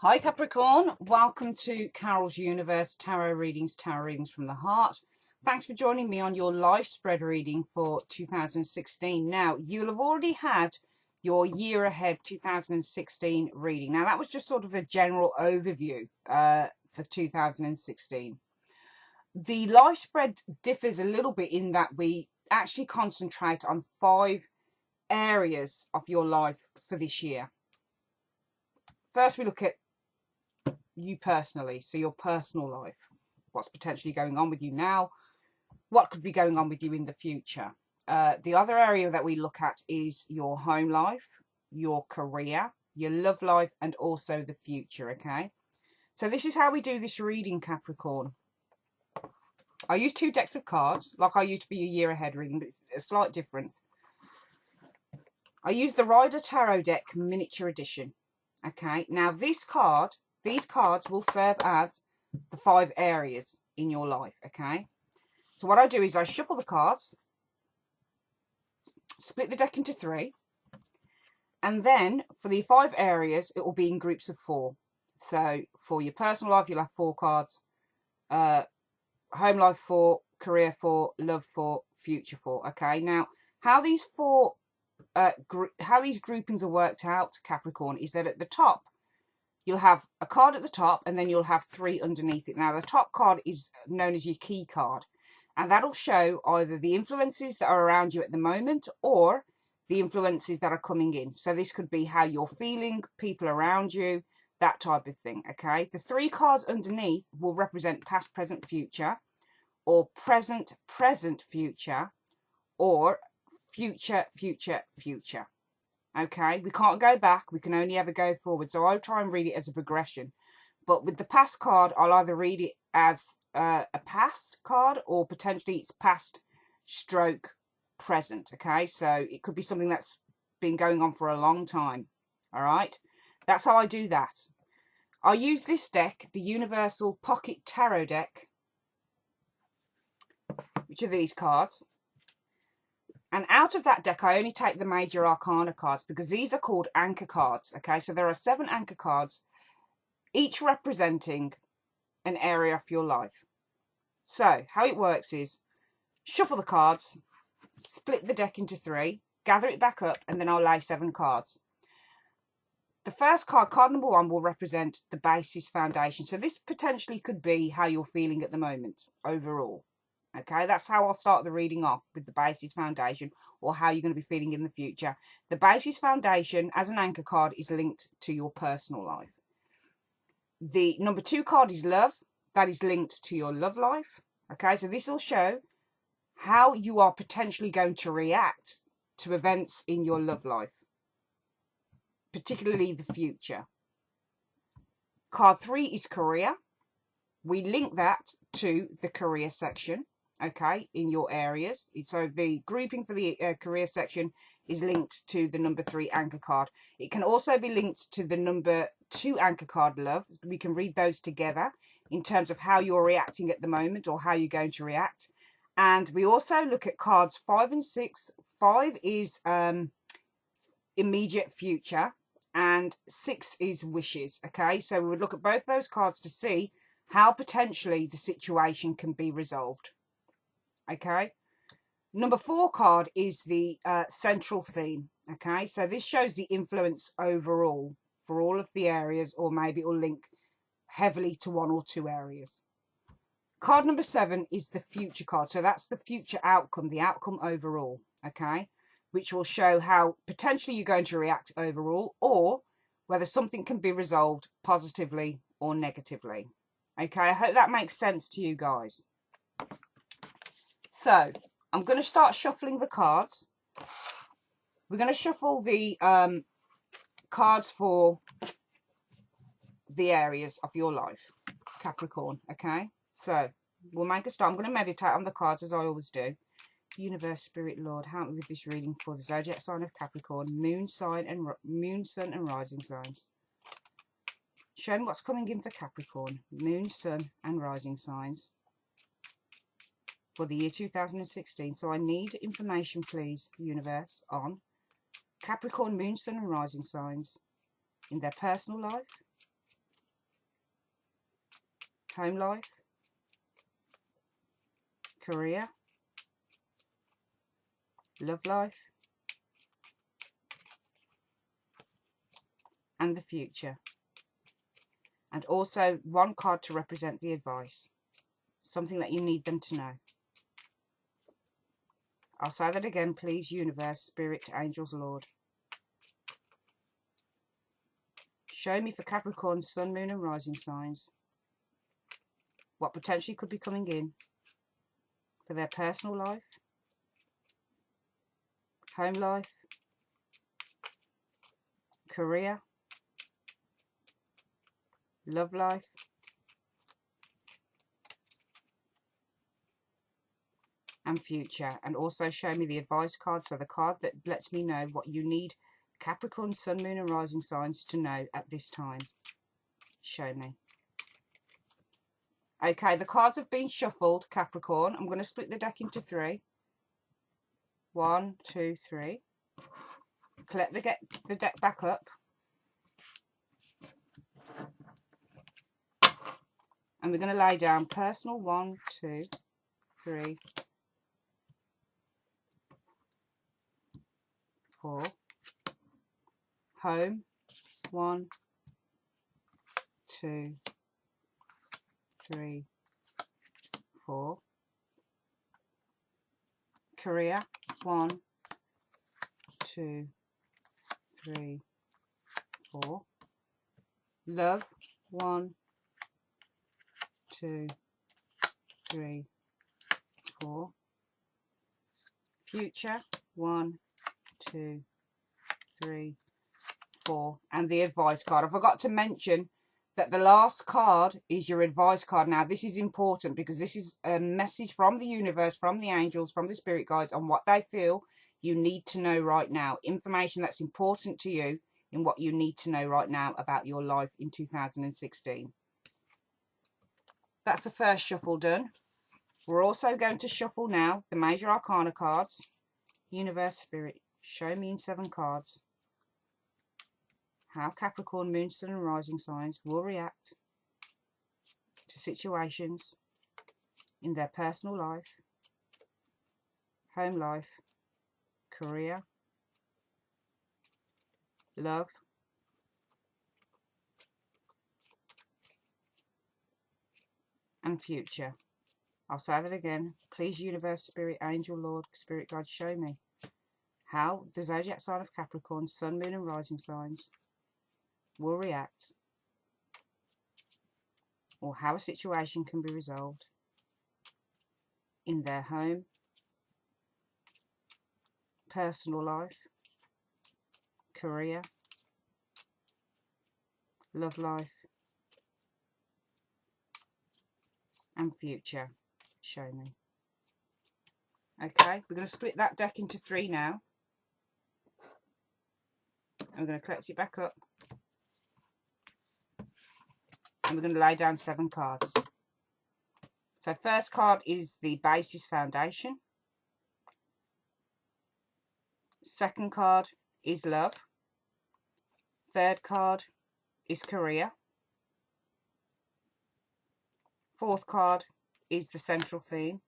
Hi Capricorn, welcome to Carol's Universe Tarot Readings from the Heart. Thanks for joining me on your live spread reading for 2016. Now, you'll have already had your year ahead 2016 reading. Now, that was just sort of a general overview for 2016. The live spread differs a little bit in that we actually concentrate on 5 areas of your life for this year. First, we look at you personally, so your personal life, what's potentially going on with you now, what could be going on with you in the future. The other area that we look at is your home life, your career, your love life, and also the future. Okay, so this is how we do this reading, Capricorn. I use 2 decks of cards like I used for your year ahead reading, but it's a slight difference. I use the Rider Tarot deck miniature edition. Okay, now these cards will serve as the 5 areas in your life. Okay, so what I do is I shuffle the cards, split the deck into 3, and then for the 5 areas it will be in groups of 4. So for your personal life you'll have 4 cards, home life 4, career 4, love 4, future 4. Okay, now how these groupings are worked out, Capricorn, is that at the top you'll have a card at the top and then you'll have 3 underneath it. Now the top card is known as your key card, and that'll show either the influences that are around you at the moment or the influences that are coming in. So this could be how you're feeling, people around you, that type of thing. Okay, the 3 cards underneath will represent past, present, future, or present, future, or future, future. Okay, we can't go back, we can only ever go forward. So I'll try and read it as a progression. But with the past card, I'll either read it as a past card or potentially it's past stroke present. Okay, so it could be something that's been going on for a long time. All right, that's how I do that. I use this deck, the Universal Pocket Tarot deck, which are these cards. And out of that deck, I only take the major arcana cards because these are called anchor cards. Okay, so there are 7 anchor cards, each representing an area of your life. So how it works is shuffle the cards, split the deck into 3, gather it back up, and then I'll lay 7 cards. The first card, card number 1, will represent the basis foundation. So this potentially could be how you're feeling at the moment overall. Okay, that's how I'll start the reading off, with the basis foundation, or how you're going to be feeling in the future. The basis foundation as an anchor card is linked to your personal life. The number 2 card is love. That is linked to your love life. Okay, so this will show how you are potentially going to react to events in your love life, particularly the future. Card 3 is career. We link that to the career section. Okay, in your areas. So the grouping for the career section is linked to the number 3 anchor card. It can also be linked to the number 2 anchor card, love. We can read those together in terms of how you're reacting at the moment or how you're going to react. And we also look at cards 5 and 6. 5 is immediate future and 6 is wishes. Okay, so we would look at both those cards to see how potentially the situation can be resolved. Okay, number 4 card is the central theme. Okay, so this shows the influence overall for all of the areas, or maybe it will link heavily to 1 or 2 areas. Card number 7 is the future card, so that's the future outcome, the outcome overall. Okay, which will show how potentially you're going to react overall, or whether something can be resolved positively or negatively. Okay, I hope that makes sense to you guys. So I'm going to start shuffling the cards. We're going to shuffle the cards for the areas of your life, Capricorn. Okay, so we'll make a start. I'm going to meditate on the cards as I always do. Universe, Spirit, Lord, help me with this reading for the zodiac sign of Capricorn, moon, sun and rising signs. Show me what's coming in for Capricorn, moon, sun and rising signs for the year 2016. So I need information, please, universe, on Capricorn, moon, sun and rising signs in their personal life, home life, career, love life, and the future. And also one card to represent the advice, something that you need them to know. I'll say that again, please, universe, spirit, angels, Lord. Show me for Capricorn, sun, moon and rising signs what potentially could be coming in for their personal life, home life, career, love life, and future. And also show me the advice card, so the card that lets me know what you need Capricorn, sun, moon and rising signs to know at this time. Show me. Okay, the cards have been shuffled, Capricorn. I'm going to split the deck into 3. 1, 2, 3. Collect the deck back up. And we're going to lay down personal 1, 2, 3, 4. Home 1, 2, 3, 4. Career 1, 2, 3, 4. Love 1, 2, 3, 4. Future 1, 2, 3, 4. And the advice card. I forgot to mention that the last card is your advice card. Now this is important because this is a message from the universe, from the angels, from the spirit guides on what they feel you need to know right now. Information that's important to you in what you need to know right now about your life in 2016. That's the first shuffle done. We're also going to shuffle now the major arcana cards. Universe, spirit, show me in 7 cards how Capricorn, moon, sun and rising signs will react to situations in their personal life, home life, career, love, and future. I'll say that again. Please, universe, spirit, angel, Lord, spirit guide, show me how the zodiac sign of Capricorn, sun, moon and rising signs will react, or how a situation can be resolved in their home, personal life, career, love life, and future. Show me. Okay, we're going to split that deck into 3 now. I'm going to collect it back up. And we're going to lay down 7 cards. So first card is the basis foundation. Second card is love. Third card is career. Fourth card is the central theme.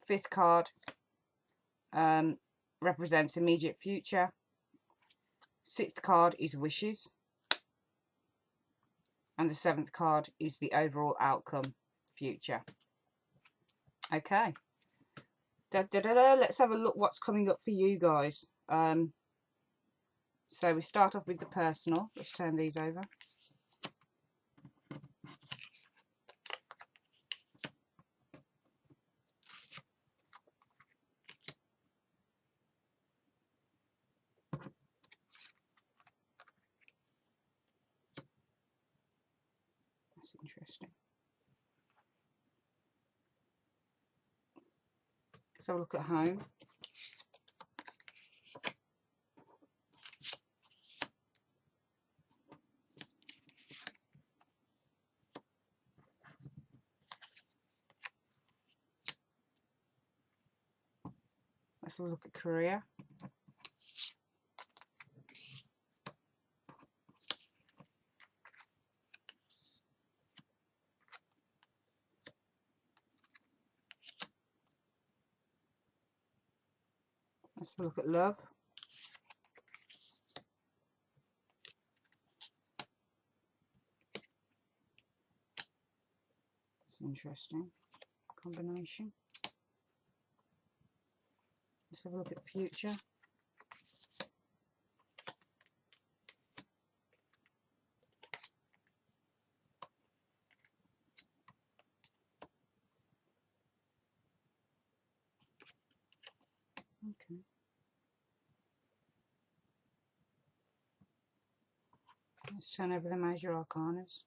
Fifth card represents immediate future. Sixth card is wishes. And the 7th card is the overall outcome, future. Okay. Let's have a look what's coming up for you guys. So we start off with the personal. Let's turn these over. That's interesting. Let's have a look at home. Let's have a look at career. Let's have a look at love. It's interesting combination. Let's have a look at future. Okay. Let's turn over the major arcanas.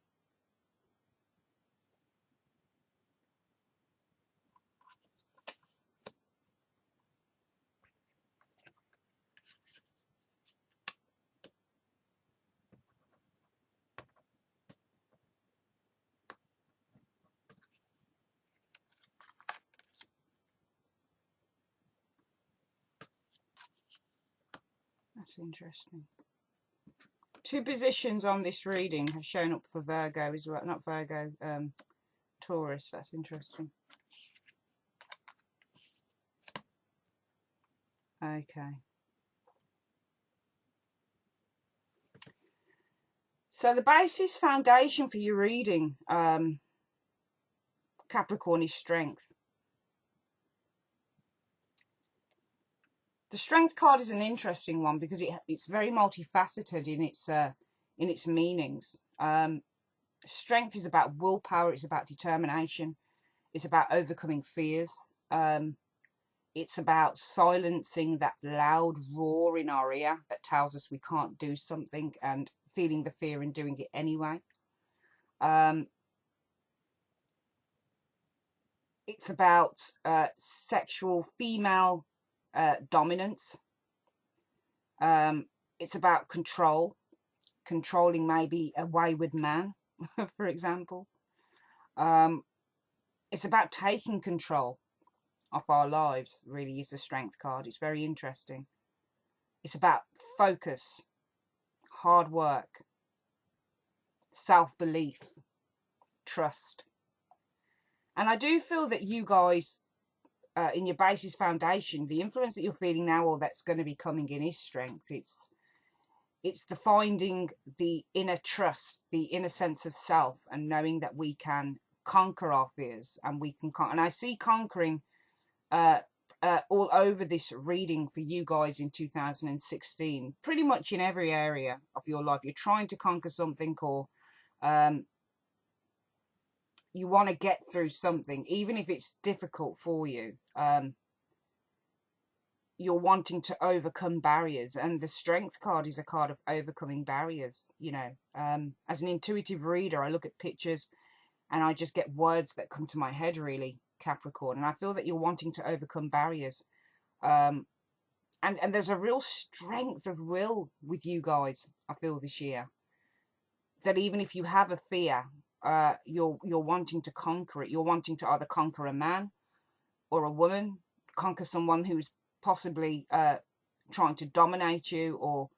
That's interesting. Two positions on this reading have shown up for Virgo as well. Not Virgo, Taurus. That's interesting. Okay. So the basis foundation for your reading, Capricorn, is strength. The strength card is an interesting one because it's very multifaceted in its meanings. Strength is about willpower. It's about determination. It's about overcoming fears. It's about silencing that loud roar in our ear that tells us we can't do something and feeling the fear and doing it anyway. It's about sexual female dominance. It's about controlling maybe a wayward man, for example. It's about taking control of our lives, really, is the strength card. It's very interesting. It's about focus, hard work, self-belief, trust. And I do feel that you guys, in your basis foundation, the influence that you're feeling now or that's going to be coming in is strength. It's the finding the inner trust, the inner sense of self, and knowing that we can conquer our fears, and we can and I see conquering all over this reading for you guys in 2016, pretty much in every area of your life. You're trying to conquer something, or you want to get through something, even if it's difficult for you. You're wanting to overcome barriers, and the strength card is a card of overcoming barriers. You know, as an intuitive reader, I look at pictures and I just get words that come to my head, really, Capricorn. And I feel that you're wanting to overcome barriers. And there's a real strength of will with you guys, I feel, this year. That even if you have a fear, you're wanting to conquer it. You're wanting to either conquer a man or a woman, conquer someone who's possibly trying to dominate you, or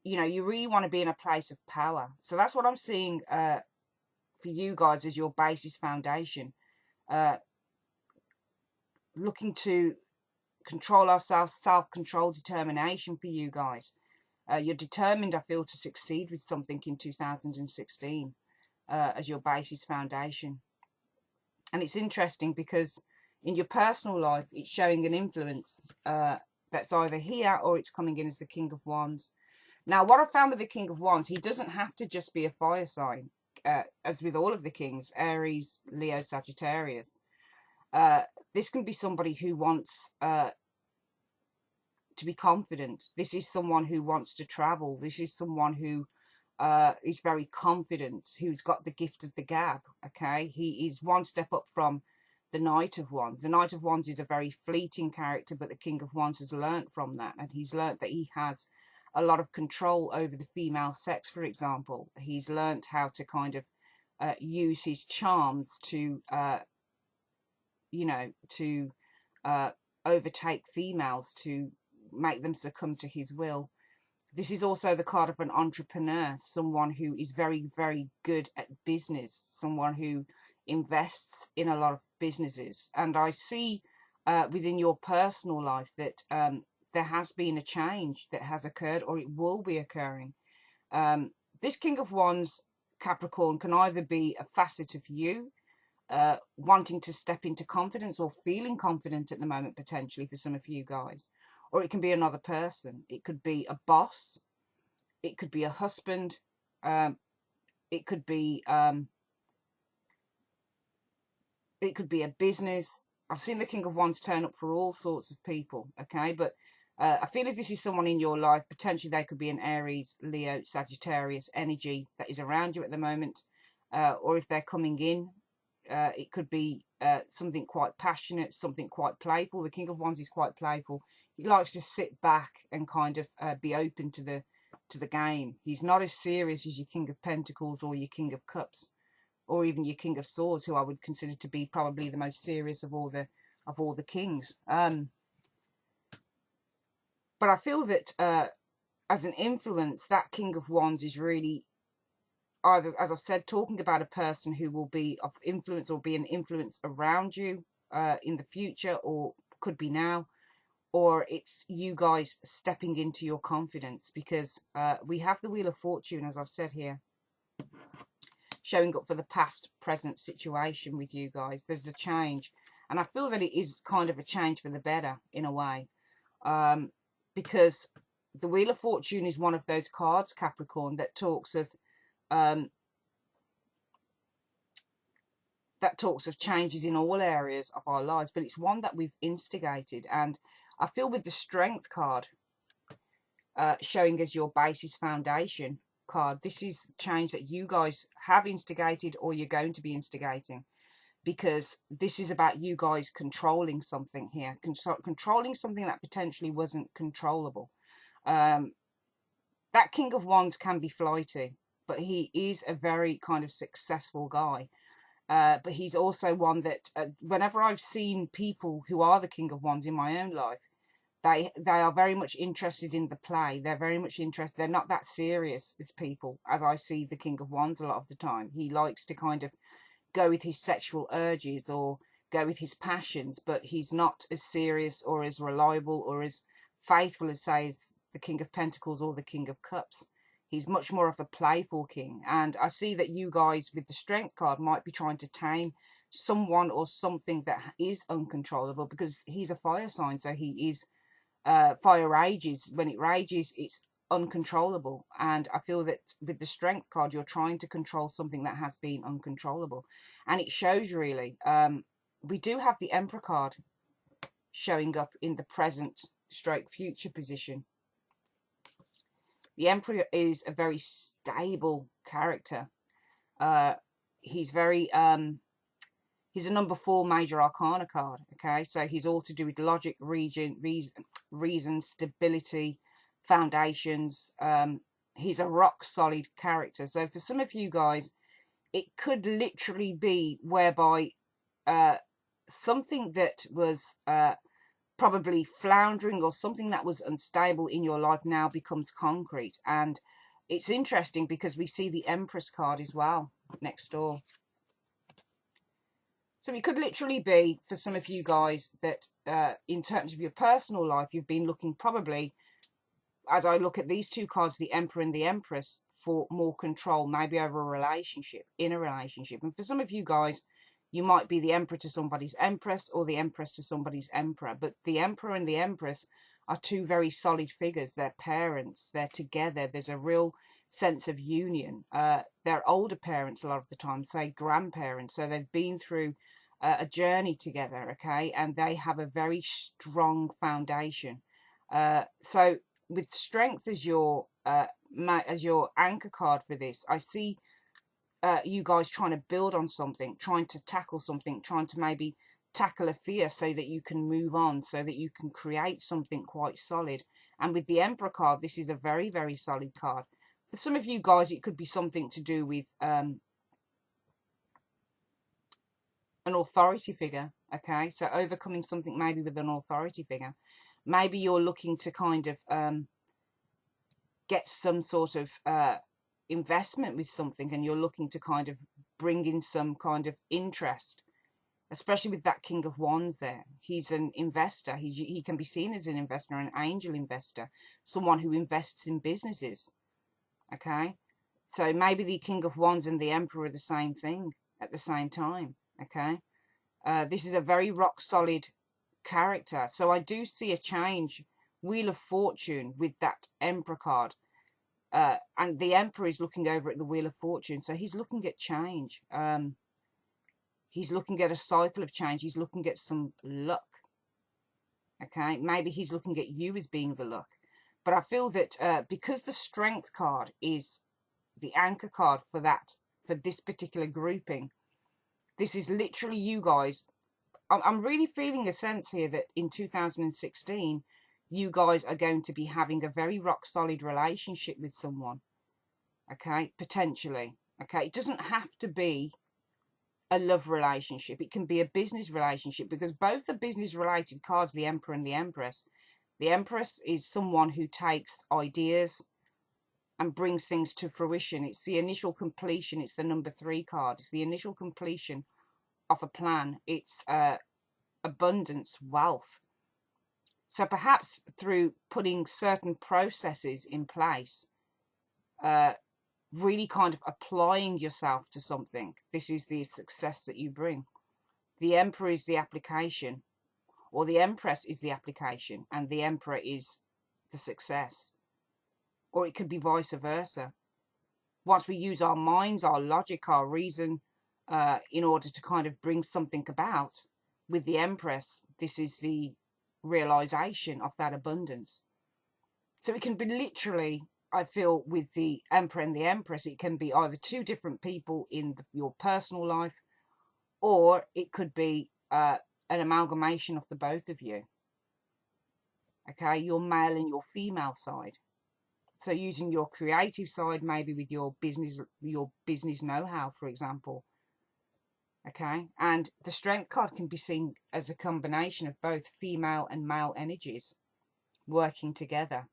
you know, you really want to be in a place of power. So that's what I'm seeing for you guys as your basis foundation. Looking to control ourselves, self-control, determination for you guys. You're determined, I feel, to succeed with something in 2016 as your basis foundation. And it's interesting because in your personal life, it's showing an influence that's either here or it's coming in as the King of Wands. Now, what I found with the King of Wands, he doesn't have to just be a fire sign, as with all of the kings, Aries, Leo, Sagittarius. This can be somebody who wants to be confident. This is someone who wants to travel. This is someone who is very confident, who's got the gift of the gab. Okay, he is one step up from the Knight of Wands. The Knight of Wands is a very fleeting character, but the King of Wands has learnt from that, and he's learnt that he has a lot of control over the female sex, for example. He's learnt how to kind of use his charms to, you know, to overtake females, to make them succumb to his will. This is also the card of an entrepreneur, someone who is very, very good at business, someone who invests in a lot of businesses. And I see within your personal life that there has been a change that has occurred, or it will be occurring. This King of Wands, Capricorn, can either be a facet of you wanting to step into confidence or feeling confident at the moment, potentially for some of you guys, or it can be another person. It could be a boss, it could be a husband, it could be a business. I've seen the King of Wands turn up for all sorts of people, okay? But I feel if this is someone in your life, potentially they could be an Aries, Leo, Sagittarius energy that is around you at the moment. Or if they're coming in, it could be something quite passionate, something quite playful. The King of Wands is quite playful. He likes to sit back and kind of be open to the game. He's not as serious as your King of Pentacles or your King of Cups, or even your King of Swords, who I would consider to be probably the most serious of all the kings. But I feel that as an influence, that King of Wands is really, either, as I've said, talking about a person who will be of influence or be an influence around you in the future, or could be now, or it's you guys stepping into your confidence, because we have the Wheel of Fortune, as I've said here, showing up for the past, present situation with you guys. There's the change, and I feel that it is kind of a change for the better in a way, because the Wheel of Fortune is one of those cards, Capricorn, that talks of changes in all areas of our lives, but it's one that we've instigated. And I feel with the Strength card showing as your basis foundation card, this is change that you guys have instigated, or you're going to be instigating, because this is about you guys controlling something here, controlling something that potentially wasn't controllable. That King of Wands can be flighty, but he is a very kind of successful guy. But he's also one that whenever I've seen people who are the King of Wands in my own life, they are very much interested in the play. They're very much interested. They're not that serious as people, as I see the King of Wands a lot of the time. He likes to kind of go with his sexual urges or go with his passions, but he's not as serious or as reliable or as faithful as, say, as the King of Pentacles or the King of Cups. He's much more of a playful king. And I see that you guys with the Strength card might be trying to tame someone or something that is uncontrollable, because he's a fire sign. So he is, fire rages. When it rages, it's uncontrollable. And I feel that with the Strength card, you're trying to control something that has been uncontrollable. And it shows really. We do have the Emperor card showing up in the present stroke future position. The Emperor is a very stable character. He's very, he's a number 4 major arcana card. Okay, so he's all to do with logic, reason, stability, foundations. He's a rock solid character. So for some of you guys, it could literally be whereby something that was probably floundering or something that was unstable in your life now becomes concrete. And it's interesting because we see the Empress card as well next door. So it could literally be, for some of you guys, that in terms of your personal life, you've been looking probably, as I look at these two cards, the Emperor and the Empress, for more control, maybe over a relationship, in a relationship. And for some of you guys, you might be the Emperor to somebody's Empress, or the Empress to somebody's Emperor. But the Emperor and the Empress are two very solid figures. They're parents. They're together. There's a real sense of union. They're older parents a lot of the time, say grandparents. So they've been through a journey together, okay? And they have a very strong foundation. So with Strength as your anchor card for this, I see you guys trying to build on something, trying to tackle something, trying to maybe tackle a fear so that you can move on, so that you can create something quite solid. And with the Emperor card, this is a very, very solid card. For some of you guys, it could be something to do with an authority figure, okay? So overcoming something maybe with an authority figure. Maybe you're looking to kind of get some sort of investment with something, and you're looking to kind of bring in some kind of interest. especially with that King of Wands there. He's an investor. He can be seen as an investor, an angel investor, someone who invests in businesses. Okay, so maybe the King of Wands and the Emperor are the same thing at the same time. Okay, this is a very rock solid character. So I do see a change. Wheel of Fortune with that Emperor card. And the Emperor is looking over at the Wheel of Fortune. So he's looking at change. He's looking at a cycle of change. He's looking at some luck. Okay, maybe he's looking at you as being the luck. But I feel that because the Strength card is the anchor card for this particular grouping, this is literally you guys. I'm really feeling a sense here that in 2016, you guys are going to be having a very rock solid relationship with someone. Okay, potentially. Okay, it doesn't have to be a love relationship. It can be a business relationship, because both are business related cards, the Emperor and the Empress. The Empress is someone who takes ideas and brings things to fruition. It's the initial completion. It's the number 3 card. It's the initial completion of a plan. It's abundance, wealth. So perhaps through putting certain processes in place, really kind of applying yourself to something, this is the success that you bring. The Emperor is the application, or the Empress is the application, and the Emperor is the success. Or it could be vice versa. Once we use our minds, our logic, our reason, in order to kind of bring something about, with the Empress, this is the realization of that abundance. So it can be literally, I feel, with the Emperor and the Empress, it can be either 2 different people in your personal life, or it could be an amalgamation of the both of you. Okay, your male and your female side. So using your creative side, maybe with your business know-how, for example. Okay, and the Strength card can be seen as a combination of both female and male energies working together,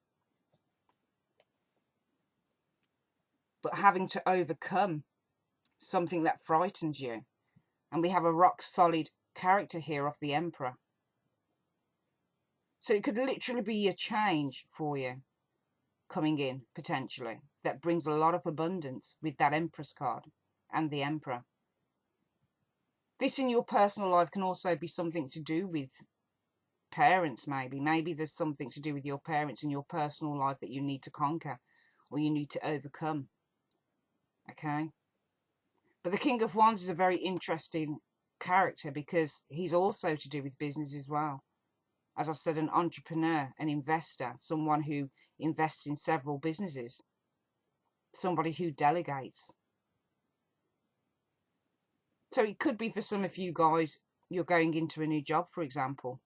but having to overcome something that frightens you. And we have a rock solid character here of the Emperor. So it could literally be a change for you coming in, potentially, that brings a lot of abundance with that Empress card and the Emperor. This in your personal life can also be something to do with parents, maybe. Maybe there's something to do with your parents in your personal life that you need to conquer, or you need to overcome. Okay? But the King of Wands is a very interesting character, because he's also to do with business as well. As I've said, an entrepreneur, an investor, someone who invests in several businesses, somebody who delegates. So it could be for some of you guys, you're going into a new job, for example,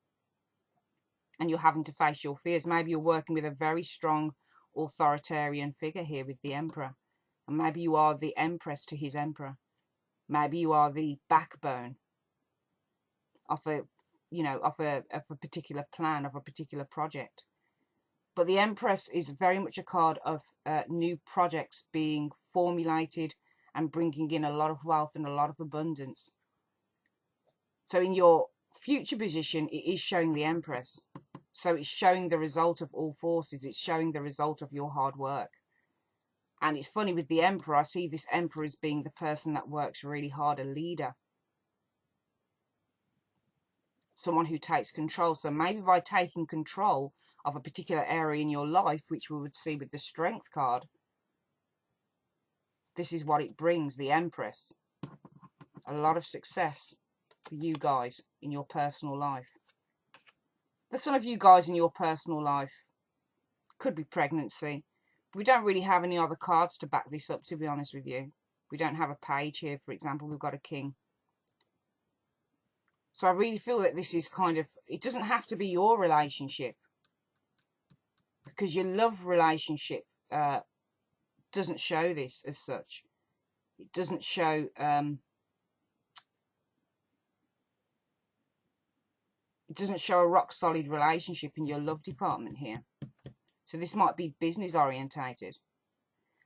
and you're having to face your fears. Maybe you're working with a very strong authoritarian figure here with the Emperor. And maybe you are the Empress to his Emperor. Maybe you are the backbone of a particular plan, of a particular project. But the Empress is very much a card of new projects being formulated and bringing in a lot of wealth and a lot of abundance. So in your future position, it is showing the Empress. So it's showing the result of all forces. It's showing the result of your hard work. And it's funny, with the Emperor, I see this Emperor as being the person that works really hard, a leader. Someone who takes control. So maybe by taking control of a particular area in your life, which we would see with the Strength card, this is what it brings, the Empress. A lot of success for you guys in your personal life. For some of you guys in your personal life, could be pregnancy. We don't really have any other cards to back this up, to be honest with you. We don't have a page here, for example. We've got a king. So I really feel that this is kind of, it doesn't have to be your relationship, because your love relationship doesn't show this as such. It doesn't show a rock solid relationship in your love department here. So this might be business orientated.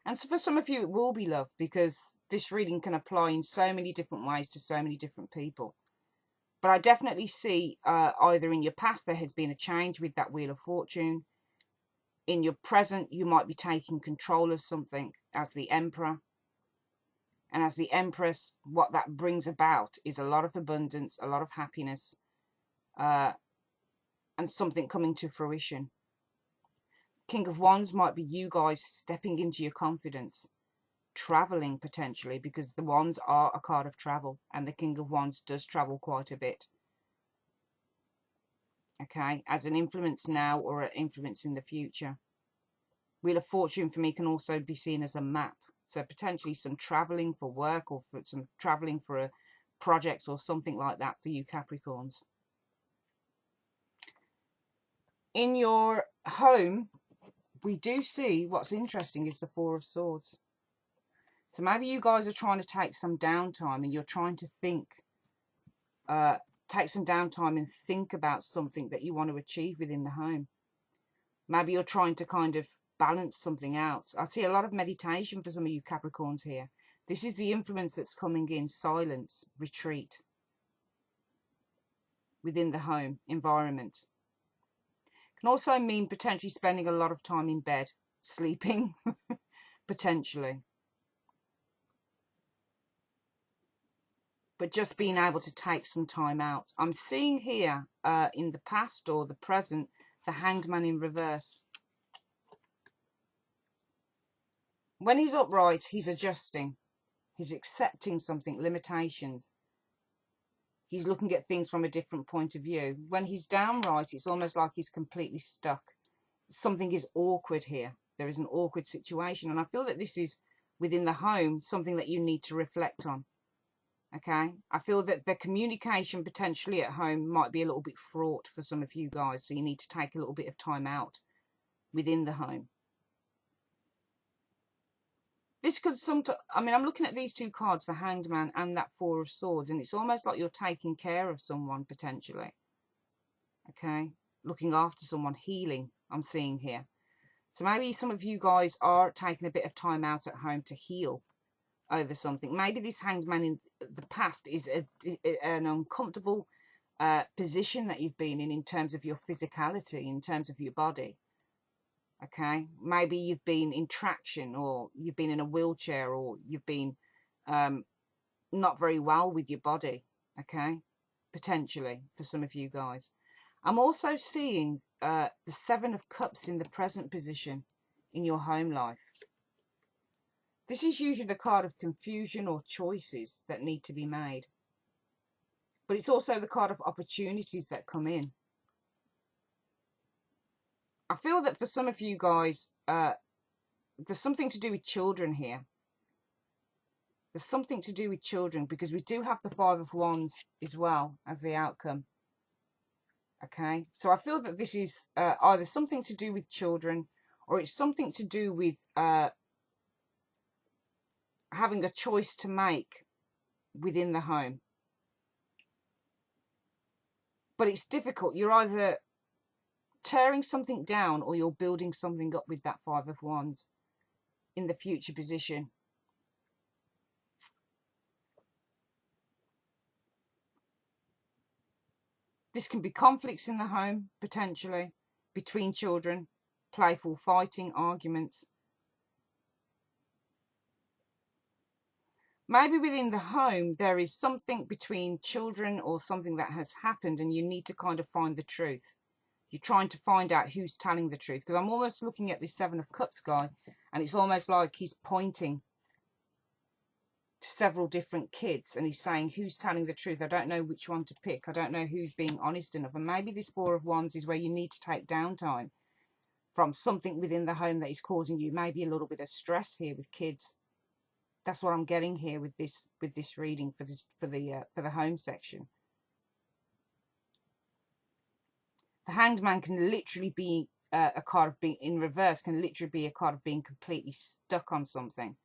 And so for some of you it will be love, because this reading can apply in so many different ways to so many different people. But I definitely see either in your past there has been a change with that Wheel of Fortune. In your present, you might be taking control of something as the Emperor. And as the Empress, what that brings about is a lot of abundance, a lot of happiness, and something coming to fruition. King of Wands might be you guys stepping into your confidence, traveling potentially, because the Wands are a card of travel, and the King of Wands does travel quite a bit. Okay, as an influence now or an influence in the future. Wheel of Fortune for me can also be seen as a map. So potentially some traveling for work or for some traveling for a project or something like that for you Capricorns. In your home, we do see what's interesting is the Four of Swords. So maybe you guys are trying to take some downtime and you're trying to think, take some downtime and think about something that you want to achieve within the home. Maybe you're trying to kind of balance something out. I see a lot of meditation for some of you Capricorns here. This is the influence that's coming in. Silence, retreat within the home environment. Can also mean potentially spending a lot of time in bed, sleeping, potentially. But just being able to take some time out. I'm seeing here in the past or the present, the Hanged Man in reverse. When he's upright, he's adjusting. He's accepting something, limitations. He's looking at things from a different point of view. When he's downright, it's almost like he's completely stuck. Something is awkward here. There is an awkward situation. And I feel that this is, within the home, something that you need to reflect on. Okay? I feel that the communication potentially at home might be a little bit fraught for some of you guys. So you need to take a little bit of time out within the home. This could sometimes, I mean, I'm looking at these two cards, the Hanged Man and that Four of Swords, and it's almost like you're taking care of someone potentially. Okay? Looking after someone, healing, I'm seeing here. So maybe some of you guys are taking a bit of time out at home to heal over something. Maybe this Hanged Man in the past is an uncomfortable position that you've been in terms of your physicality, in terms of your body. Okay, maybe you've been in traction, or you've been in a wheelchair, or you've been not very well with your body. Okay, potentially for some of you guys. I'm also seeing the Seven of Cups in the present position in your home life. This is usually the card of confusion or choices that need to be made. But it's also the card of opportunities that come in. I feel that for some of you guys, there's something to do with children here. There's something to do with children, because we do have the Five of Wands as well as the outcome. Okay, so I feel that this is either something to do with children, or it's something to do with having a choice to make within the home. But it's difficult. You're either tearing something down or you're building something up with that Five of Wands in the future position. This can be conflicts in the home, potentially, between children, playful fighting, arguments. Maybe within the home, there is something between children or something that has happened, and you need to kind of find the truth. You're trying to find out who's telling the truth. Because I'm almost looking at this Seven of Cups guy, and it's almost like he's pointing to several different kids, and he's saying, who's telling the truth? I don't know which one to pick. I don't know who's being honest enough. And maybe this Four of Wands is where you need to take downtime from something within the home that is causing you maybe a little bit of stress here with kids. That's what I'm getting here with this reading for the home section. The Hanged Man can literally be a card of being in reverse, can literally be a card of being completely stuck on something.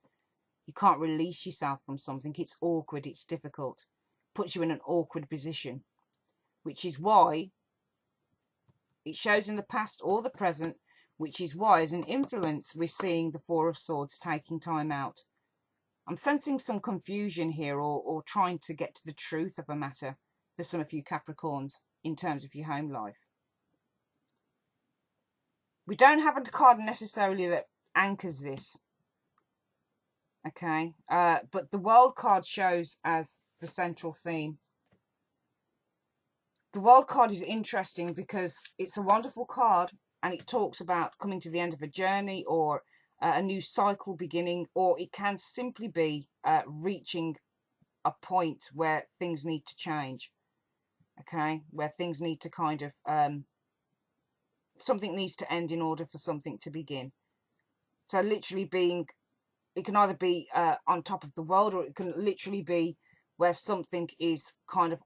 You can't release yourself from something. It's awkward. It's difficult. Puts you in an awkward position, which is why it shows in the past or the present, which is why as an influence we're seeing the Four of Swords taking time out. I'm sensing some confusion here, or trying to get to the truth of a matter for some of you Capricorns in terms of your home life. We don't have a card necessarily that anchors this, okay? But the World card shows as the central theme. The World card is interesting because it's a wonderful card, and it talks about coming to the end of a journey, or a new cycle beginning, or it can simply be reaching a point where things need to change, okay? Where things need to kind of, something needs to end in order for something to begin. So literally being, it can either be on top of the world, or it can literally be where something is kind of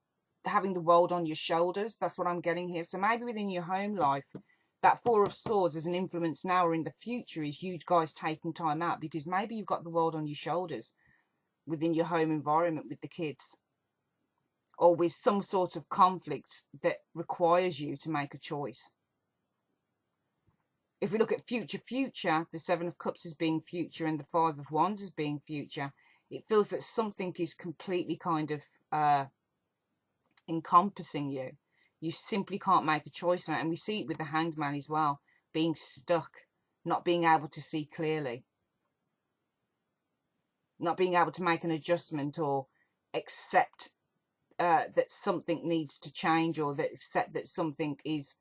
having the world on your shoulders. That's what I'm getting here. So maybe within your home life, that Four of Swords as an influence now or in the future is you guys taking time out, because maybe you've got the world on your shoulders within your home environment with the kids, or with some sort of conflict that requires you to make a choice. If we look at future, the Seven of Cups as being future and the Five of Wands as being future, it feels that something is completely kind of encompassing you. You simply can't make a choice now. And we see it with the Hanged Man as well, being stuck, not being able to see clearly, not being able to make an adjustment or accept that something needs to change, or that accept that something is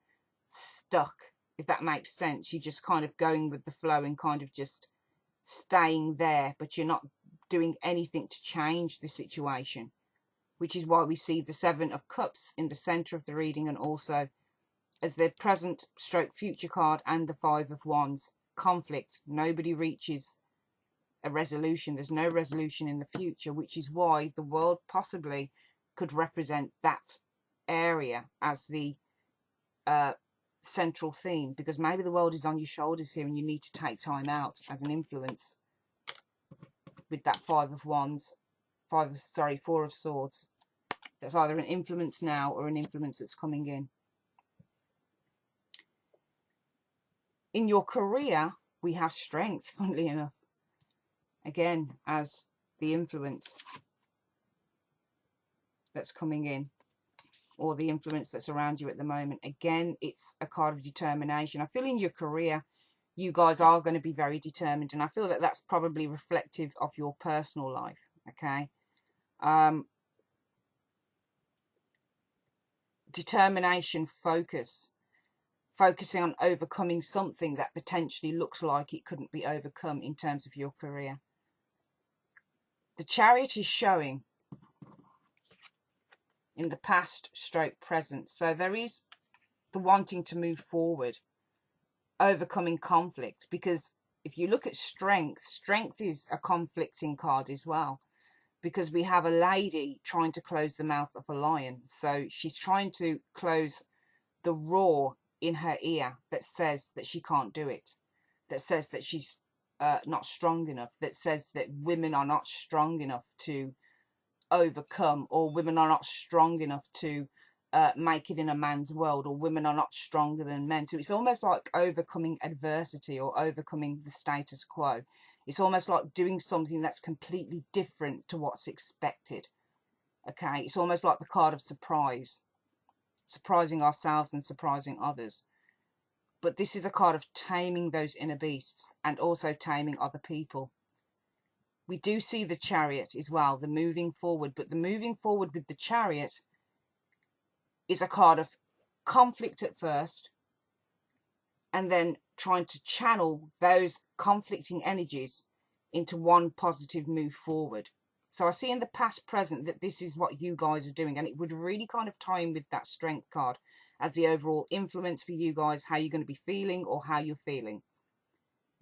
stuck, if that makes sense. You're just kind of going with the flow and kind of just staying there, but you're not doing anything to change the situation, which is why we see the Seven of Cups in the center of the reading, and also as the present stroke future card, and the Five of Wands. Conflict. Nobody reaches a resolution. There's no resolution in the future, which is why the world possibly could represent that area as the central theme, because maybe the world is on your shoulders here and you need to take time out as an influence with that Four of Swords. That's either an influence now or an influence that's coming in. In your career, we have strength, funnily enough, again, as the influence that's coming in, or the influence that's around you at the moment. Again, it's a card of determination. I feel in your career, you guys are going to be very determined, and I feel that that's probably reflective of your personal life, okay? Determination, focusing on overcoming something that potentially looks like it couldn't be overcome in terms of your career. The Chariot is showing in the past stroke present. So there is the wanting to move forward, overcoming conflict, because if you look at strength is a conflicting card as well, because we have a lady trying to close the mouth of a lion. So she's trying to close the roar in her ear that says that she can't do it, that says that she's not strong enough, that says that women are not strong enough to overcome, or women are not strong enough to make it in a man's world, or women are not stronger than men. So it's almost like overcoming adversity, or overcoming the status quo. It's almost like doing something that's completely different to what's expected, okay? It's almost like the card of surprise, surprising ourselves and surprising others. But this is a card of taming those inner beasts, and also taming other people. We do see the Chariot as well, the moving forward, but the moving forward with the Chariot is a card of conflict at first, and then trying to channel those conflicting energies into one positive move forward. So I see in the past present that this is what you guys are doing, and it would really kind of tie in with that Strength card as the overall influence for you guys, how you're going to be feeling, or how you're feeling.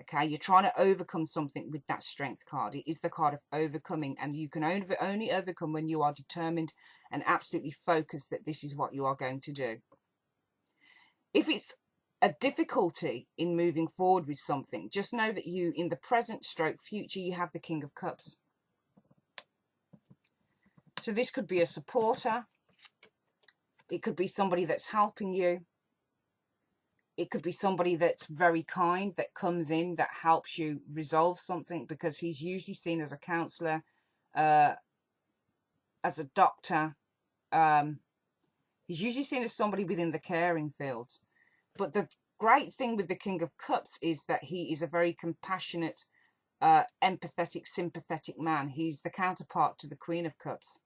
Okay, you're trying to overcome something with that Strength card. It is the card of overcoming, and you can only overcome when you are determined and absolutely focused that this is what you are going to do. If it's a difficulty in moving forward with something, just know that you, in the present stroke future, you have the King of Cups. So this could be a supporter. It could be somebody that's helping you. It could be somebody that's very kind, that comes in, that helps you resolve something, because he's usually seen as a counsellor, as a doctor, He's usually seen as somebody within the caring fields. But the great thing with the King of Cups is that he is a very compassionate, empathetic, sympathetic man. He's the counterpart to the Queen of Cups.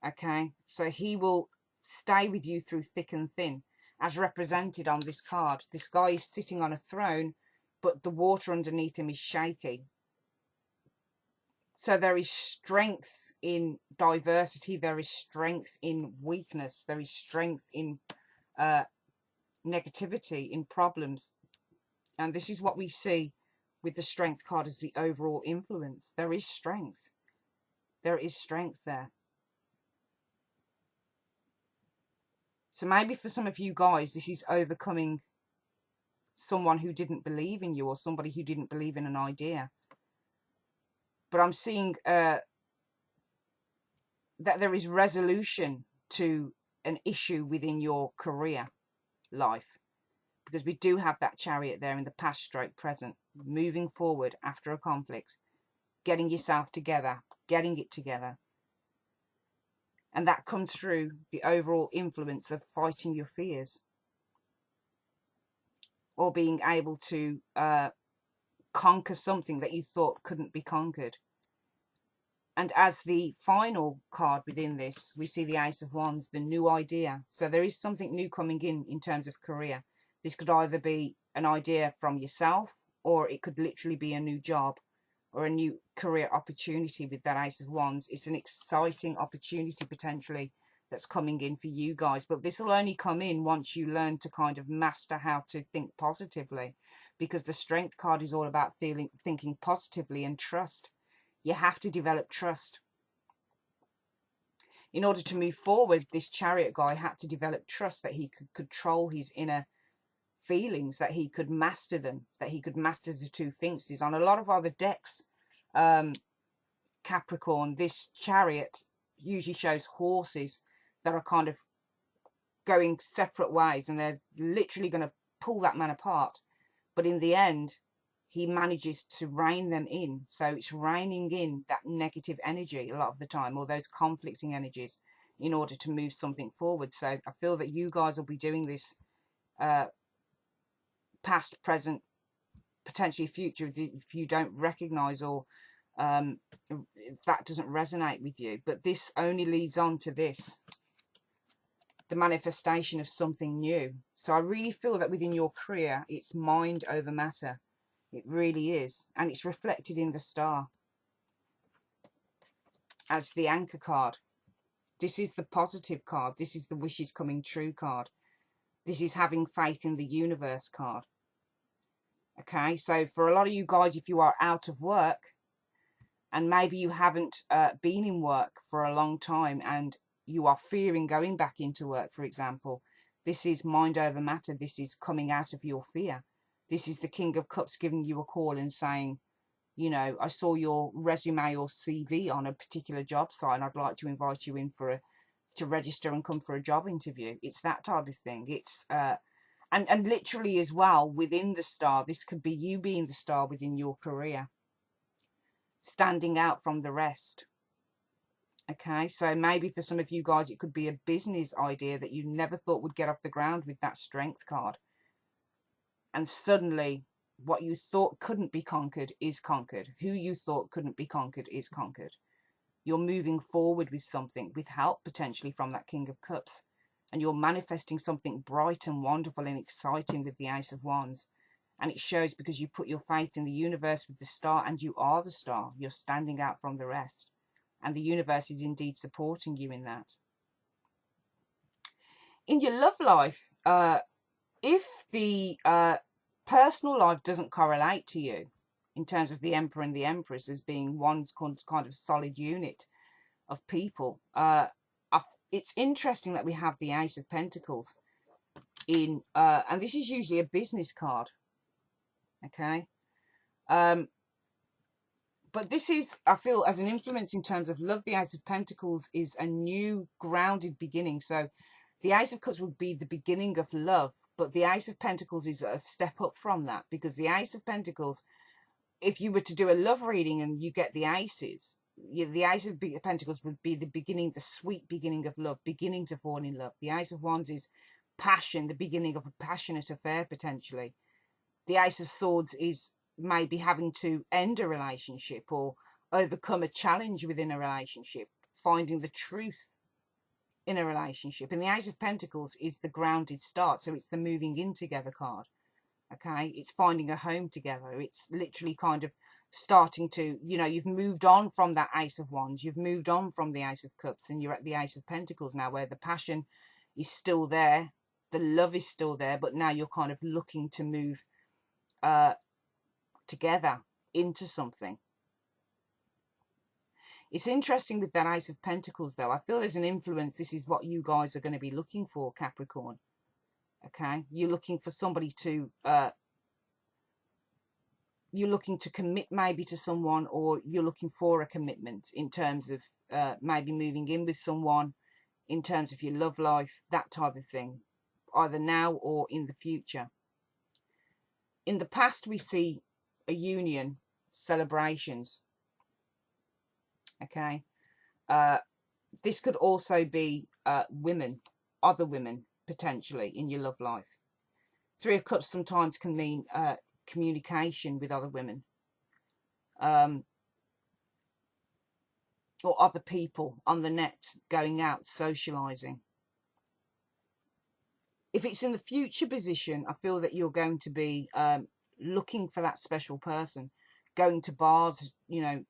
Okay, so he will stay with you through thick and thin, as represented on this card. This guy is sitting on a throne, but the water underneath him is shaky. So there is strength in diversity, there is strength in weakness, there is strength in negativity, in problems. And this is what we see with the Strength card as the overall influence. There is strength. There is strength there. So maybe for some of you guys, this is overcoming someone who didn't believe in you, or somebody who didn't believe in an idea. But I'm seeing that there is resolution to an issue within your career life. Because we do have that Chariot there in the past stroke present. Moving forward after a conflict. Getting yourself together. Getting it together. And that comes through the overall influence of fighting your fears. Or being able to conquer something that you thought couldn't be conquered. And as the final card within this, we see the Ace of Wands, the new idea. So there is something new coming in terms of career. This could either be an idea from yourself, or it could literally be a new job or a new career opportunity with that Ace of Wands. It's an exciting opportunity potentially that's coming in for you guys. But this will only come in once you learn to kind of master how to think positively, because the Strength card is all about thinking positively and trust. You have to develop trust. In order to move forward, this Chariot guy had to develop trust that he could control his inner feelings, that he could master them, that he could master the two Sphinxes. On a lot of other decks, Capricorn, this Chariot usually shows horses that are kind of going separate ways, and they're literally going to pull that man apart. But in the end, he manages to rein them in. So it's reining in that negative energy a lot of the time, or those conflicting energies, in order to move something forward. So I feel that you guys will be doing this past, present, potentially future, if you don't recognize, or if that doesn't resonate with you. But this only leads on to this, the manifestation of something new. So I really feel that within your career, it's mind over matter. It really is. And it's reflected in the star as the anchor card. This is the positive card. This is the wishes coming true card. This is having faith in the universe card. Okay, so for a lot of you guys, if you are out of work, and maybe you haven't been in work for a long time, and you are fearing going back into work, for example, this is mind over matter. This is coming out of your fear. This is the King of Cups giving you a call and saying, you know, I saw your resume or CV on a particular job site, and I'd like to invite you in to register and come for a job interview. It's that type of thing. It's and literally as well, within the star, this could be you being the star within your career, standing out from the rest. Okay, so maybe for some of you guys, it could be a business idea that you never thought would get off the ground with that Strength card. And suddenly, what you thought couldn't be conquered is conquered. Who you thought couldn't be conquered is conquered. You're moving forward with something, with help potentially from that King of Cups. And you're manifesting something bright and wonderful and exciting with the Ace of Wands. And it shows because you put your faith in the universe with the star, and you are the star. You're standing out from the rest. And the universe is indeed supporting you in that. In your love life, if the personal life doesn't correlate to you, in terms of the Emperor and the Empress as being one kind of solid unit of people, it's interesting that we have the Ace of Pentacles in, and this is usually a business card, okay? But this is, I feel, as an influence in terms of love, the Ace of Pentacles is a new grounded beginning. So the Ace of Cups would be the beginning of love, but the Ace of Pentacles is a step up from that, because the Ace of Pentacles, if you were to do a love reading and you get the aces, the Ace of Pentacles would be the beginning, the sweet beginning of love, beginning to fall in love. The Ace of Wands is passion, the beginning of a passionate affair, potentially. The Ace of Swords is maybe having to end a relationship or overcome a challenge within a relationship, finding the truth in a relationship. And the Ace of Pentacles is the grounded start, so it's the moving in together card. Okay, it's finding a home together. It's literally kind of starting to, you know, you've moved on from that Ace of Wands, you've moved on from the Ace of Cups, and you're at the Ace of Pentacles now, where the passion is still there, the love is still there, but now you're kind of looking to move together into something. It's interesting with that Ace of Pentacles, though. I feel there's an influence. This is what you guys are going to be looking for, Capricorn. Okay, you're looking for somebody to you're looking to commit maybe to someone, or you're looking for a commitment in terms of maybe moving in with someone, in terms of your love life, that type of thing, either now or in the future. In the past, we see a union, celebrations. Okay, this could also be women, other women, potentially, in your love life. Three of Cups sometimes can mean communication with other women, or other people on the net, going out, socializing. If it's in the future position, I feel that you're going to be looking for that special person, going to bars, you know,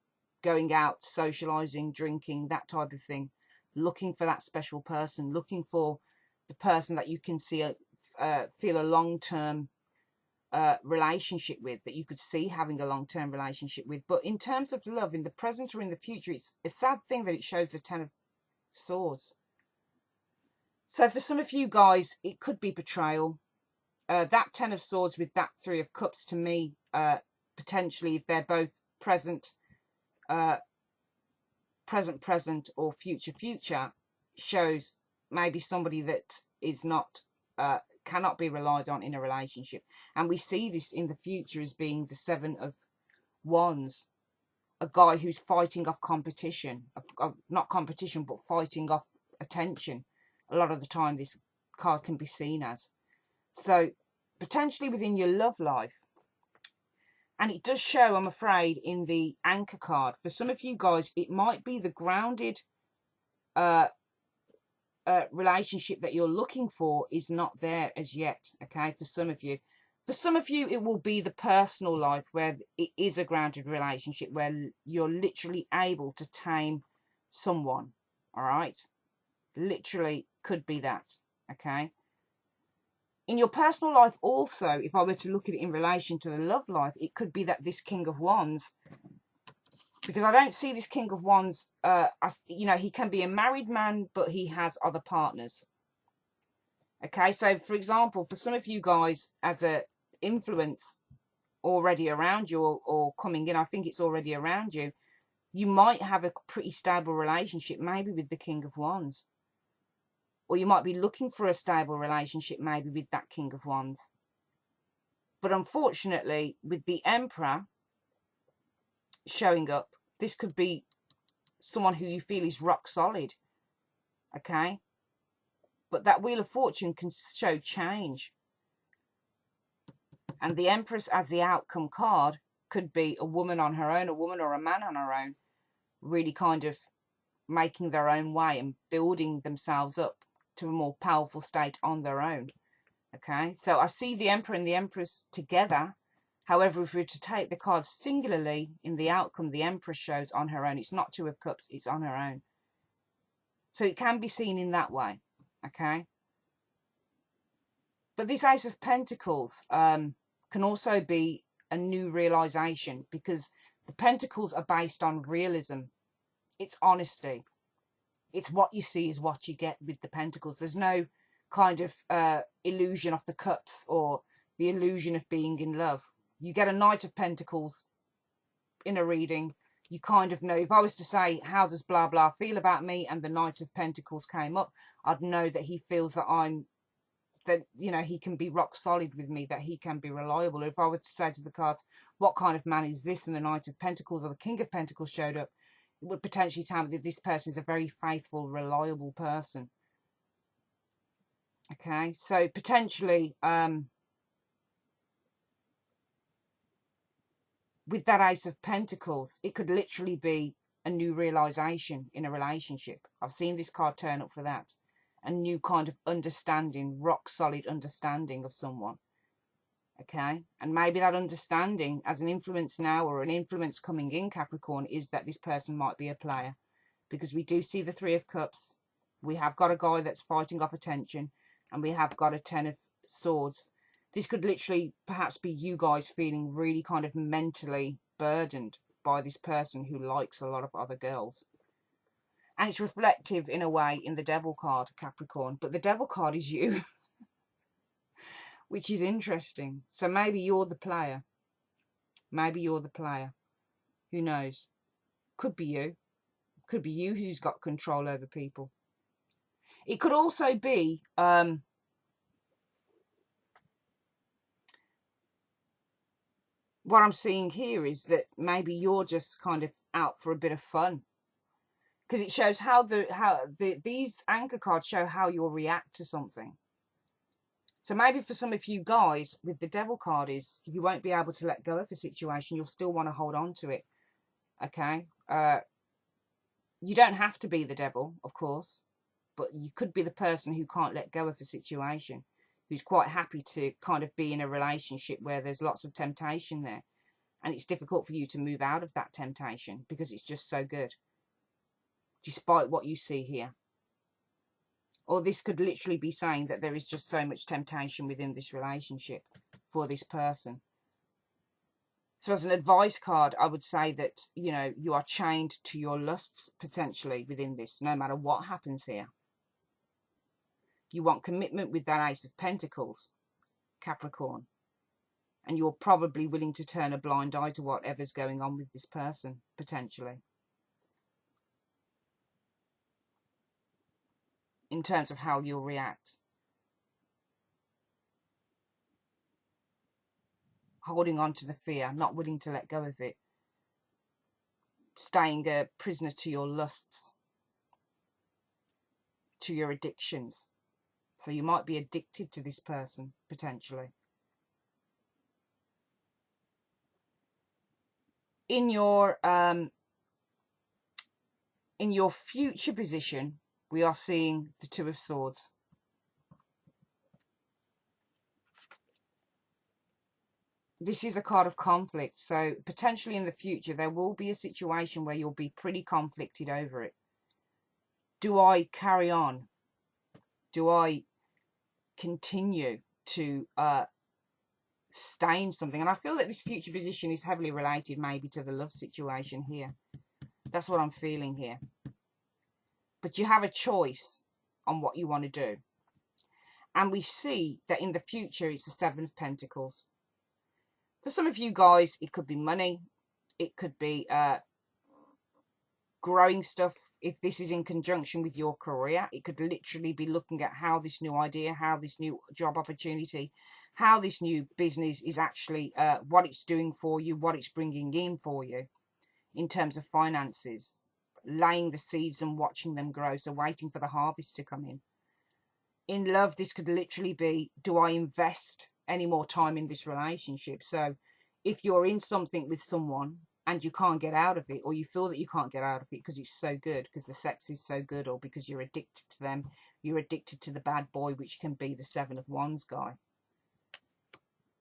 going out, socializing, drinking, that type of thing, looking for that special person, looking for the person that you can see feel a long-term relationship with, that you could see having a long-term relationship with. But in terms of love, in the present or in the future, it's a sad thing that it shows the Ten of Swords. So for some of you guys, it could be betrayal. That Ten of Swords with that Three of Cups, to me, potentially, if they're both present, present, or future, shows maybe somebody that is not, cannot be relied on in a relationship. And we see this in the future as being the Seven of Wands, a guy who's fighting off competition, not competition, but fighting off attention. A lot of the time this card can be seen as. So potentially within your love life. And it does show, I'm afraid, in the Anchor card. For some of you guys, it might be the grounded relationship that you're looking for is not there as yet. Okay, for some of you. For some of you, it will be the personal life where it is a grounded relationship, where you're literally able to tame someone. All right? Literally could be that. Okay? In your personal life also, if I were to look at it in relation to the love life, it could be that this King of Wands, because I don't see this King of Wands, as, you know, he can be a married man, but he has other partners. Okay, so for example, for some of you guys, as a influence already around you, or coming in, I think it's already around you, you might have a pretty stable relationship, maybe with the King of Wands. Or you might be looking for a stable relationship, maybe with that King of Wands. But unfortunately, with the Emperor showing up, this could be someone who you feel is rock solid. Okay? But that Wheel of Fortune can show change. And the Empress as the outcome card could be a woman on her own, a woman or a man on her own, really kind of making their own way and building themselves up to a more powerful state on their own. Okay, so I see the Emperor and the Empress together. However, if we were to take the cards singularly, in the outcome, the Empress shows on her own. It's not Two of Cups, it's on her own. So it can be seen in that way. Okay, but this Ace of Pentacles can also be a new realization, because the Pentacles are based on realism. It's honesty. It's what you see is what you get with the Pentacles. There's no kind of illusion of the Cups or the illusion of being in love. You get a Knight of Pentacles in a reading, you kind of know. If I was to say, how does blah blah feel about me, and the Knight of Pentacles came up, I'd know that he feels that you know, he can be rock solid with me, that he can be reliable. If I were to say to the cards, what kind of man is this, and the Knight of Pentacles or the King of Pentacles showed up, It would potentially tell me that this person is a very faithful, reliable person. Okay, so potentially, with that Ace of Pentacles, it could literally be a new realization in a relationship. I've seen this card turn up for that. A new kind of understanding, rock solid understanding of someone. Okay, and maybe that understanding as an influence now, or an influence coming in, Capricorn, is that this person might be a player. Because we do see the Three of Cups. We have got a guy that's fighting off attention, and we have got a Ten of Swords. This could literally perhaps be you guys feeling really kind of mentally burdened by this person who likes a lot of other girls. And it's reflective in a way in the Devil card, Capricorn. But the Devil card is you, which is interesting. So maybe you're the player. Maybe you're the player. Who knows? Could be you. Could be you who's got control over people. It could also be what I'm seeing here is that maybe you're just kind of out for a bit of fun, because it shows how these anchor cards show how you'll react to something. So maybe for some of you guys with the Devil card is you won't be able to let go of a situation. You'll still want to hold on to it. Okay. You don't have to be the devil, of course, but you could be the person who can't let go of a situation, who's quite happy to kind of be in a relationship where there's lots of temptation there. And it's difficult for you to move out of that temptation because it's just so good, despite what you see here. Or this could literally be saying that there is just so much temptation within this relationship for this person. So as an advice card, I would say that, you know, you are chained to your lusts potentially within this, no matter what happens here. You want commitment with that Ace of Pentacles, Capricorn. And you're probably willing to turn a blind eye to whatever's going on with this person, potentially. In terms of how you'll react. Holding on to the fear, not willing to let go of it. Staying a prisoner to your lusts, to your addictions. So you might be addicted to this person, potentially. In your future position, we are seeing the Two of Swords. This is a card of conflict, so potentially in the future there will be a situation where you'll be pretty conflicted over it. Do I carry on? Do I continue to stay in something? And I feel that this future position is heavily related maybe to the love situation here. That's what I'm feeling here. But you have a choice on what you want to do. And we see that in the future it's the Seven of Pentacles. For some of you guys, it could be money. It could be growing stuff. If this is in conjunction with your career, it could literally be looking at how this new idea, how this new job opportunity, how this new business is actually, what it's doing for you, what it's bringing in for you in terms of finances, laying the seeds and watching them grow, so waiting for the harvest to come in. In love, this could literally be, do I invest any more time in this relationship? So if you're in something with someone and you can't get out of it, or you feel that you can't get out of it because it's so good, because the sex is so good, or because you're addicted to them, you're addicted to the bad boy, which can be the Seven of Wands guy.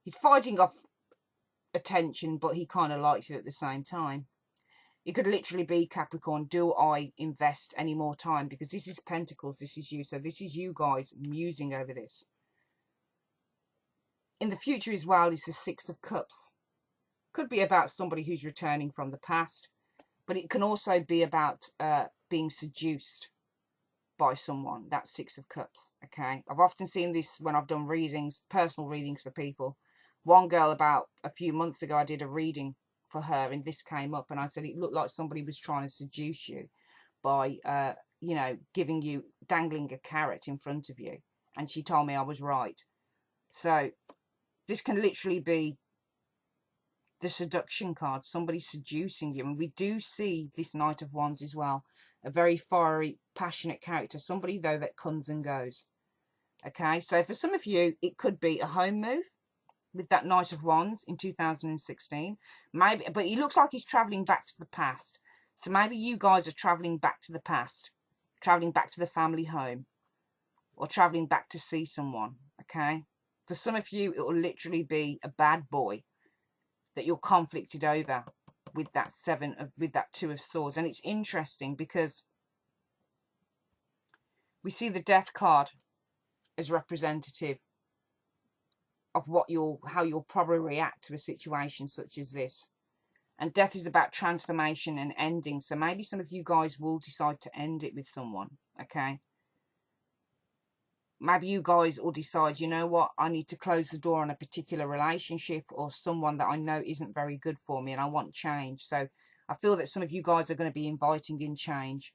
He's fighting off attention, but he kind of likes it at the same time. It could literally be, Capricorn, do I invest any more time? Because this is Pentacles, this is you. So this is you guys musing over this. In the future as well is the Six of Cups. Could be about somebody who's returning from the past, but it can also be about being seduced by someone. That's Six of Cups. Okay, I've often seen this when I've done readings, personal readings for people. One girl, about a few months ago, I did a reading for her, and this came up, and I said it looked like somebody was trying to seduce you by you know, giving you, dangling a carrot in front of you, and she told me I was right. So this can literally be the seduction card, somebody seducing you. And we do see this Knight of Wands as well. A very fiery, passionate character. Somebody, though, that comes and goes. Okay, so for some of you, it could be a home move with that Knight of Wands in 2016. Maybe, but he looks like he's travelling back to the past. So maybe you guys are travelling back to the past, travelling back to the family home, or travelling back to see someone. Okay, for some of you, it will literally be a bad boy that you're conflicted over with that with that Two of Swords. And it's interesting because we see the Death card as representative of how you'll probably react to a situation such as this. And death is about transformation and ending. So maybe some of you guys will decide to end it with someone, okay? Maybe you guys will decide, you know what, I need to close the door on a particular relationship or someone that I know isn't very good for me and I want change. So I feel that some of you guys are going to be inviting in change.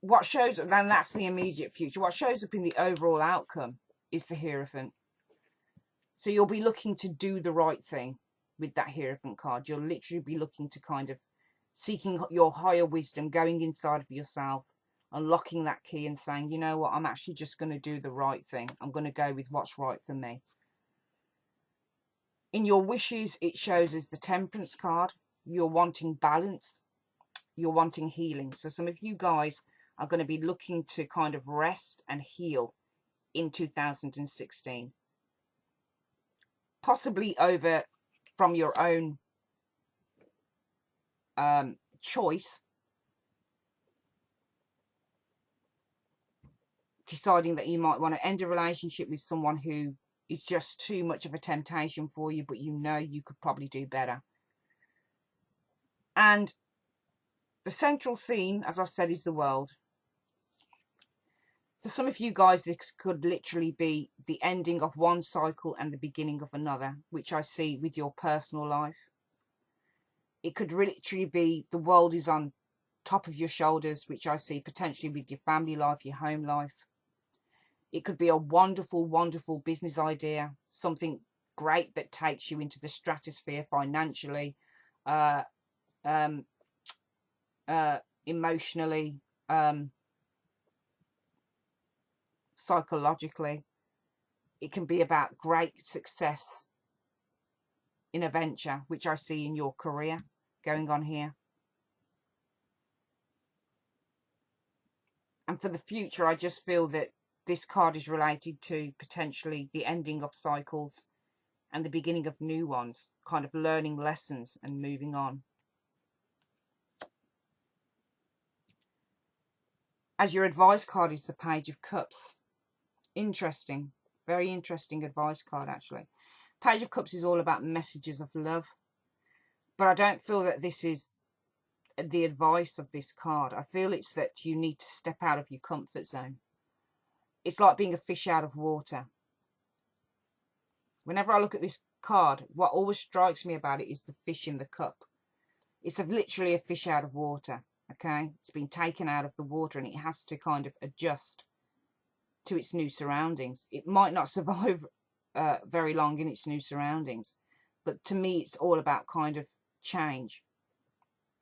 What shows up, and that's the immediate future, what shows up in the overall outcome is the Hierophant. So you'll be looking to do the right thing with that Hierophant card. You'll literally be looking to kind of seeking your higher wisdom, going inside of yourself, unlocking that key and saying, you know what, I'm actually just going to do the right thing. I'm going to go with what's right for me. In your wishes, it shows as the Temperance card. You're wanting balance. You're wanting healing. So some of you guys are going to be looking to kind of rest and heal in 2016. Possibly over from your own choice, deciding that you might want to end a relationship with someone who is just too much of a temptation for you, but you know you could probably do better. And the central theme, as I've said, is the world. For some of you guys, this could literally be the ending of one cycle and the beginning of another, which I see with your personal life. It could literally be the world is on top of your shoulders, which I see potentially with your family life, your home life. It could be a wonderful, wonderful business idea, something great that takes you into the stratosphere financially, emotionally, psychologically. It can be about great success in a venture, which I see in your career going on here. And for the future, I just feel that this card is related to potentially the ending of cycles and the beginning of new ones, kind of learning lessons and moving on. As your advice card is the Page of Cups. Interesting. Very interesting advice card, actually. Page of Cups is all about messages of love. But I don't feel that this is the advice of this card. I feel it's that you need to step out of your comfort zone. It's like being a fish out of water. Whenever I look at this card, what always strikes me about it is the fish in the cup. It's literally a fish out of water, okay? It's been taken out of the water and it has to kind of adjust to its new surroundings. It might not survive very long in its new surroundings, but to me it's all about kind of change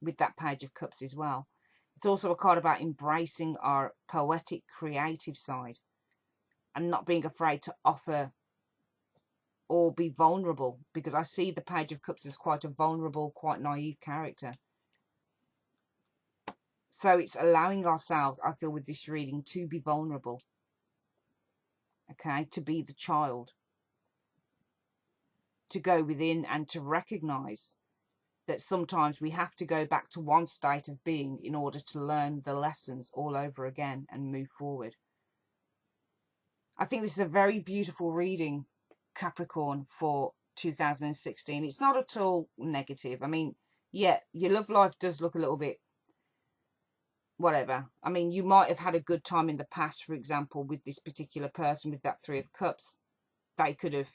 with that Page of Cups as well. It's also a card about embracing our poetic, creative side and not being afraid to offer or be vulnerable, because I see the Page of Cups as quite a vulnerable, quite naive character. So it's allowing ourselves, I feel, with this reading, to be vulnerable. Okay, to be the child. To go within and to recognise that sometimes we have to go back to one state of being in order to learn the lessons all over again and move forward. I think this is a very beautiful reading, Capricorn, for 2016. It's not at all negative. I mean, yeah, your love life does look a little bit whatever. I mean, you might have had a good time in the past, for example, with this particular person with that Three of Cups. They could have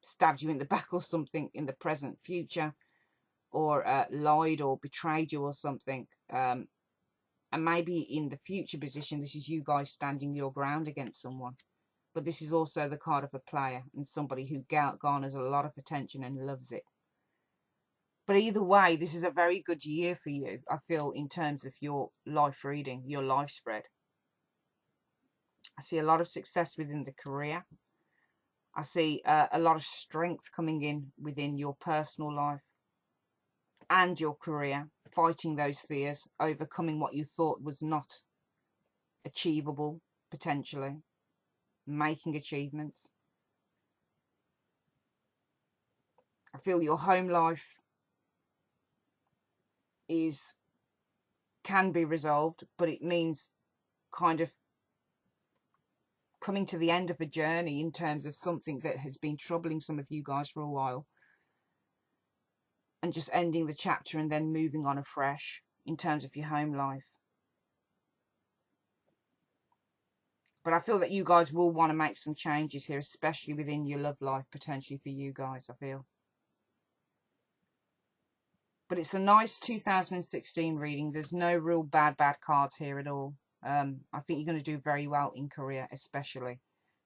stabbed you in the back or something in the present future, or lied or betrayed you or something. And maybe in the future position, this is you guys standing your ground against someone. But this is also the card of a player and somebody who garners a lot of attention and loves it. But either way, this is a very good year for you, I feel, in terms of your life reading, your life spread. I see a lot of success within the career. I see a lot of strength coming in within your personal life and your career, fighting those fears, overcoming what you thought was not achievable, potentially, making achievements. I feel your home life can be resolved, but it means kind of coming to the end of a journey in terms of something that has been troubling some of you guys for a while, and just ending the chapter and then moving on afresh in terms of your home life. But I feel that you guys will want to make some changes here, especially within your love life, potentially for you guys, I feel. But it's a nice 2016 reading. There's no real bad cards here at all. I think you're going to do very well in career, especially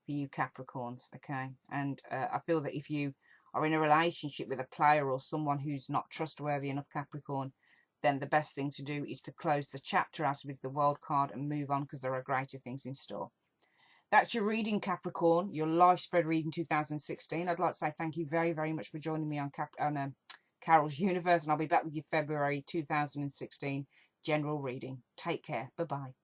for you Capricorns, okay? And I feel that if you are in a relationship with a player or someone who's not trustworthy enough, Capricorn, then the best thing to do is to close the chapter as with the World card and move on, because there are greater things in store. That's your reading, Capricorn, your life spread reading 2016. I'd like to say thank you very, very much for joining me on Carol's Universe, and I'll be back with you February 2016 general reading. Take care. Bye-bye.